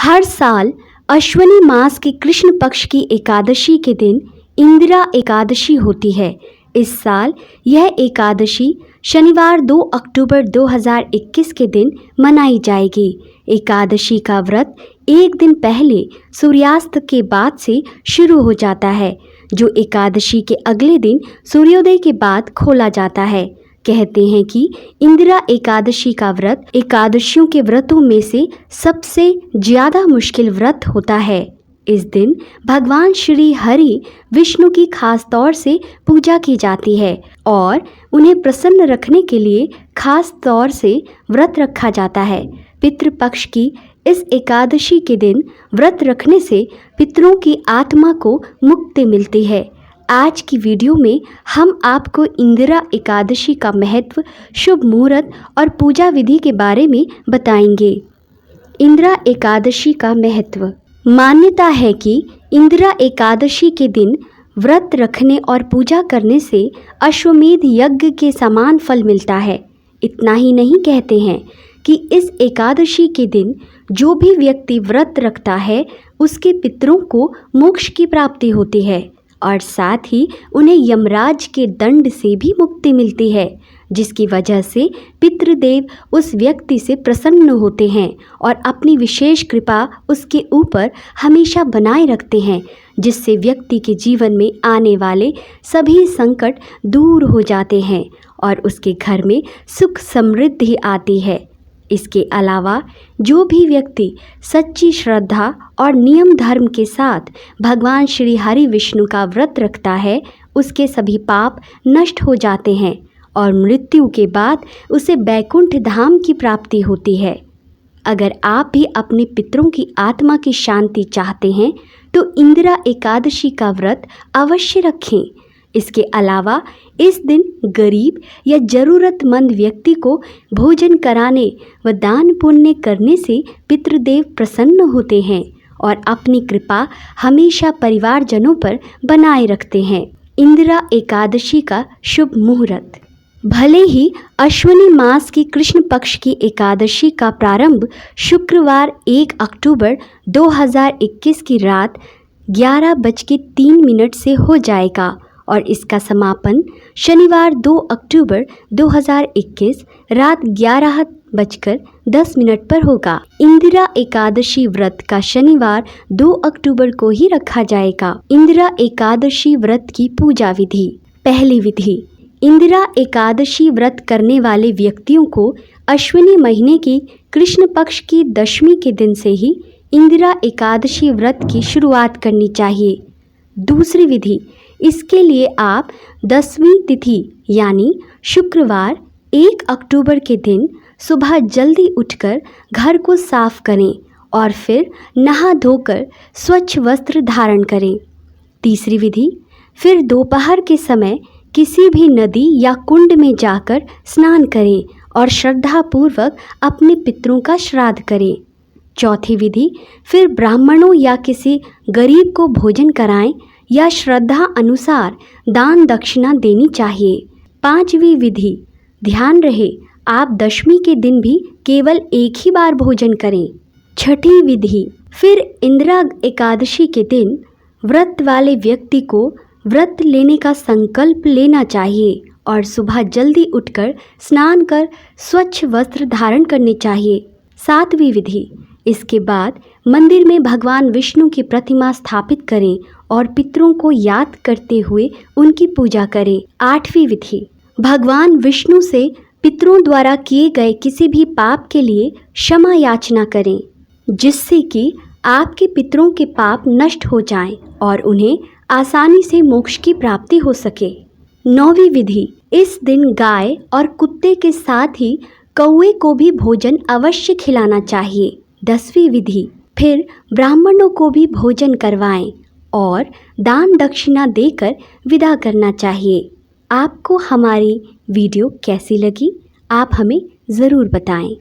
हर साल अश्विनी मास के कृष्ण पक्ष की एकादशी के दिन इंदिरा एकादशी होती है। इस साल यह एकादशी शनिवार 2 अक्टूबर 2021 के दिन मनाई जाएगी। एकादशी का व्रत एक दिन पहले सूर्यास्त के बाद से शुरू हो जाता है, जो एकादशी के अगले दिन सूर्योदय के बाद खोला जाता है। कहते हैं कि इंदिरा एकादशी का व्रत एकादशियों के व्रतों में से सबसे ज़्यादा मुश्किल व्रत होता है। इस दिन भगवान श्री हरि विष्णु की खास तौर से पूजा की जाती है और उन्हें प्रसन्न रखने के लिए खास तौर से व्रत रखा जाता है। पितृपक्ष की इस एकादशी के दिन व्रत रखने से पितरों की आत्मा को मुक्ति मिलती है। आज की वीडियो में हम आपको इंदिरा एकादशी का महत्व, शुभ मुहूर्त और पूजा विधि के बारे में बताएंगे। इंदिरा एकादशी का महत्व। मान्यता है कि इंदिरा एकादशी के दिन व्रत रखने और पूजा करने से अश्वमेध यज्ञ के समान फल मिलता है। इतना ही नहीं, कहते हैं कि इस एकादशी के दिन जो भी व्यक्ति व्रत रखता है उसके पितरों को मोक्ष की प्राप्ति होती है और साथ ही उन्हें यमराज के दंड से भी मुक्ति मिलती है, जिसकी वजह से पितृदेव उस व्यक्ति से प्रसन्न होते हैं और अपनी विशेष कृपा उसके ऊपर हमेशा बनाए रखते हैं, जिससे व्यक्ति के जीवन में आने वाले सभी संकट दूर हो जाते हैं और उसके घर में सुख समृद्धि आती है। इसके अलावा जो भी व्यक्ति सच्ची श्रद्धा और नियम धर्म के साथ भगवान श्री हरि विष्णु का व्रत रखता है, उसके सभी पाप नष्ट हो जाते हैं और मृत्यु के बाद उसे बैकुंठ धाम की प्राप्ति होती है। अगर आप भी अपने पितरों की आत्मा की शांति चाहते हैं तो इंदिरा एकादशी का व्रत अवश्य रखें। इसके अलावा इस दिन गरीब या ज़रूरतमंद व्यक्ति को भोजन कराने व दान पुण्य करने से पितृदेव प्रसन्न होते हैं और अपनी कृपा हमेशा परिवारजनों पर बनाए रखते हैं। इंदिरा एकादशी का शुभ मुहूर्त। भले ही अश्विनी मास की कृष्ण पक्ष की एकादशी का प्रारंभ शुक्रवार 1 अक्टूबर 2021 की रात 11:03 से हो जाएगा और इसका समापन शनिवार 2 अक्टूबर 2021 रात 11:10 पर होगा। इंदिरा एकादशी व्रत का शनिवार 2 अक्टूबर को ही रखा जाएगा। इंदिरा एकादशी व्रत की पूजा विधि। पहली विधि। इंदिरा एकादशी व्रत करने वाले व्यक्तियों को अश्विनी महीने की कृष्ण पक्ष की दशमी के दिन से ही इंदिरा एकादशी व्रत की शुरुआत करनी चाहिए। दूसरी विधि। इसके लिए आप 10वीं तिथि यानी शुक्रवार 1 अक्टूबर के दिन सुबह जल्दी उठकर घर को साफ करें और फिर नहा धोकर स्वच्छ वस्त्र धारण करें। तीसरी विधि। फिर दोपहर के समय किसी भी नदी या कुंड में जाकर स्नान करें और श्रद्धापूर्वक अपने पितरों का श्राद्ध करें। चौथी विधि। फिर ब्राह्मणों या किसी गरीब को भोजन कराएं या श्रद्धा अनुसार दान दक्षिणा देनी चाहिए। पांचवी विधि। ध्यान रहे आप दशमी के दिन भी केवल एक ही बार भोजन करें। छठी विधि। फिर इंदिरा एकादशी के दिन व्रत वाले व्यक्ति को व्रत लेने का संकल्प लेना चाहिए और सुबह जल्दी उठकर स्नान कर स्वच्छ वस्त्र धारण करने चाहिए। सातवीं विधि। इसके बाद मंदिर में भगवान विष्णु की प्रतिमा स्थापित करें और पितरों को याद करते हुए उनकी पूजा करें। आठवीं विधि। भगवान विष्णु से पितरों द्वारा किए गए किसी भी पाप के लिए क्षमा याचना करें, जिससे कि आपके पितरों के पाप नष्ट हो जाएं और उन्हें आसानी से मोक्ष की प्राप्ति हो सके। नौवीं विधि। इस दिन गाय और कुत्ते के साथ ही कौवे को भी भोजन अवश्य खिलाना चाहिए। 10वीं विधि। फिर ब्राह्मणों को भी भोजन करवाएं और दान दक्षिणा देकर विदा करना चाहिए। आपको हमारी वीडियो कैसी लगी, आप हमें ज़रूर बताएं।